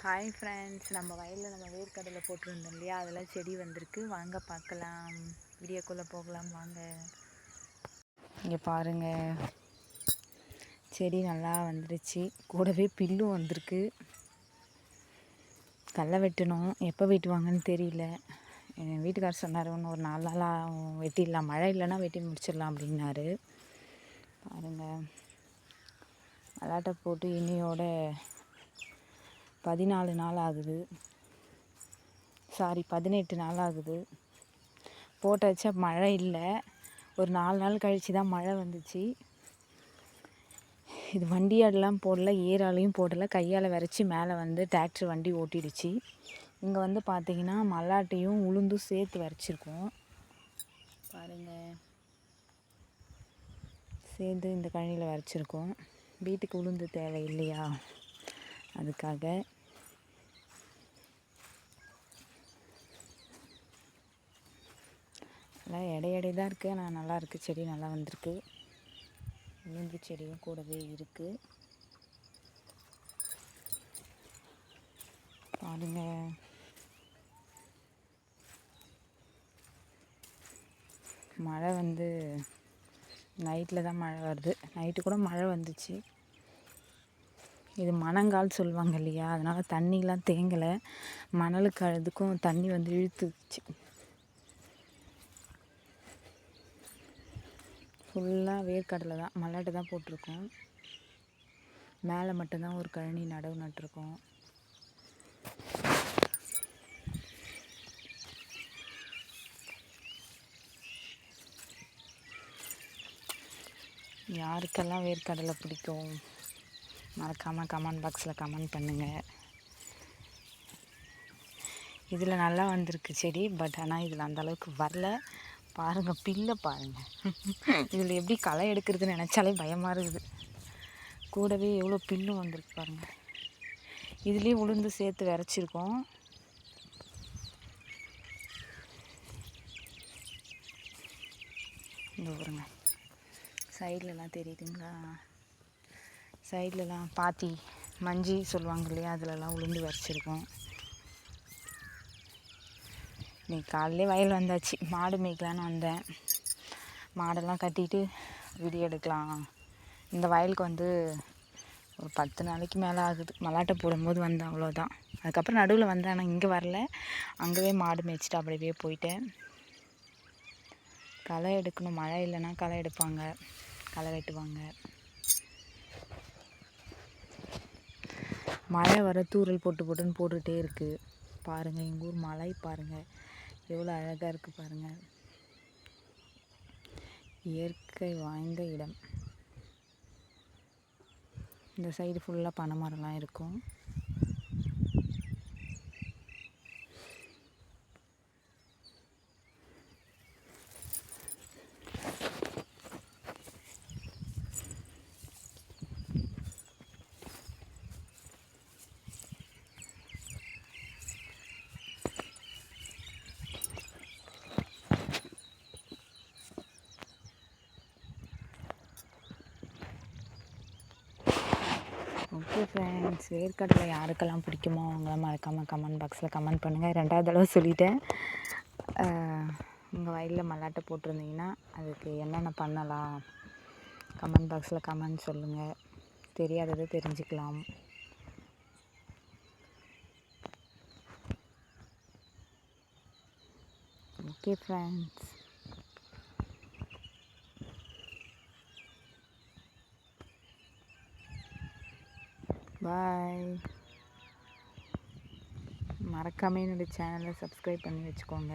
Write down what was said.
Hi friends, நம்ம வயலில் நம்ம வேர்க்கடலை போட்டிருந்தோம் இல்லையா, அதெல்லாம் செடி வந்திருக்கு. வாங்க பார்க்கலாம், வீடியோக்குள்ளே போகலாம் வாங்க. இங்கே பாருங்கள், செடி நல்லா வந்துடுச்சு. கூடவே பில்லும் வந்திருக்கு. களை வெட்டணும், எப்போ வெட்டுவாங்கன்னு தெரியல. என் வீட்டுக்காரர் சொன்னார், ஒன்று ஒரு 4 நாளாக வெட்டிடலாம், மழை இல்லைன்னா வெட்டி முடிச்சிடலாம் அப்படின்னாரு. பாருங்கள், மல்லாட்டை போட்டு இன்னையோட 14 நாள் ஆகுது, 18 நாள் ஆகுது. போட்டாச்சா மழை இல்லை. ஒரு 4 நாள் கழித்து தான் மழை வந்துச்சு. இது வண்டியாடெலாம் போடல, ஏராலையும் போடலை, கையால் விரைச்சி மேலே வந்து டிராக்டர் வண்டி ஓட்டிடுச்சு. இங்கே வந்து பார்த்திங்கன்னா மல்லாட்டையும் உளுந்தும் சேர்த்து விரைச்சிருக்கோம். பாருங்கள், சேர்ந்து இந்த கழனியில் விரைச்சிருக்கோம். வீட்டுக்கு உளுந்து தேவை இல்லையா, அதுக்காக. எல்லாம் எடை தான் இருக்குது, ஆனால் நல்லாயிருக்கு. செடி நல்லா வந்திருக்கு. உளுந்து செடியும் கூடவே இருக்குது. பாருங்க, மழை வந்து நைட்டில் தான் மழை வருது. நைட்டு கூட மழை வந்துச்சு. இது மணங்கால் சொல்லுவாங்க இல்லையா, அதனால் தண்ணிலாம் தேங்கலை. மணலுக்கு அதுக்கும் தண்ணி வந்து இழுத்துச்சு. ஃபுல்லாக வேர்க்கடலை தான், மல்லாட்டை தான் போட்டிருக்கோம். மேலே மட்டும்தான் ஒரு கழனி நடவு நட்டிருக்கோம். யாருக்கெல்லாம் வேர்க்கடலை பிடிக்கும், மறக்காமல் கமெண்ட் பாக்ஸில் கமெண்ட் பண்ணுங்கள். இதில் நல்லா வந்திருக்கு செடி, பட் ஆனால் இதில் அந்தளவுக்கு வரல. பாருங்கள், பில்லை பாருங்கள். இதில் எப்படி களை எடுக்கிறதுன்னு நினச்சாலே பயமாக இருக்குது. கூடவே எவ்வளோ பில்லும் வந்திருக்கு பாருங்கள். இதுலேயும் உளுந்து சேர்த்து விரைச்சிருக்கோம். இந்த பாருங்க, சைட்லலாம் தெரியுதுங்களா, சைட்லலாம் பாத்தி மஞ்சி சொல்லுவாங்க இல்லையா, அதிலலாம் உளுந்து விரைச்சிருக்கோம். இன்னைக்கு காலையிலே வயல் வந்தாச்சு. மாடு மேய்க்கலான்னு வந்தேன். மாடெல்லாம் கட்டிட்டு வீடியோ எடுக்கலாம். இந்த வயலுக்கு வந்து ஒரு 10 நாளைக்கு மேலே ஆகுது. மல்லாட்டை போடும்போது வந்தேன், அவ்வளோதான். அதுக்கப்புறம் நடுவில் வந்தேன், ஆனால் இங்கே வரல. அங்கேயே மாடு மேய்ச்சிட்டு அப்படியே போயிட்டேன். களை எடுக்கணும், மழை இல்லைன்னா களை எடுப்பாங்க, களை வெட்டுவாங்க. மழை வர தூரல் போட்டுன்னு போட்டுகிட்டே இருக்குது. பாருங்கள், எங்கள் ஊர் மலை பாருங்கள், எவ்வளோ அழகாக இருக்குது பாருங்கள். இயற்கை வாய்ந்த இடம். இந்த சைடு ஃபுல்லாக பனை மரம்லாம் இருக்கும். ஓகே ஃப்ரெண்ட்ஸ், வேர்க்கடலை யாருக்கெல்லாம் பிடிக்குமோ அவங்களாம் மறக்காமல் கமெண்ட் பாக்ஸில் கமெண்ட் பண்ணுங்கள். 2வது தடவை சொல்லிட்டேன். உங்கள் வயலில் மல்லாட்டை போட்டிருந்தீங்கன்னா அதுக்கு என்னென்ன பண்ணலாம், கமெண்ட் பாக்ஸில் கமெண்ட் சொல்லுங்கள். தெரியாததை தெரிஞ்சுக்கலாம். ஓகே ஃப்ரெண்ட்ஸ், பாய். மறக்காமல் என்னோடய சேனலை சப்ஸ்கிரைப் பண்ணி வச்சுக்கோங்க.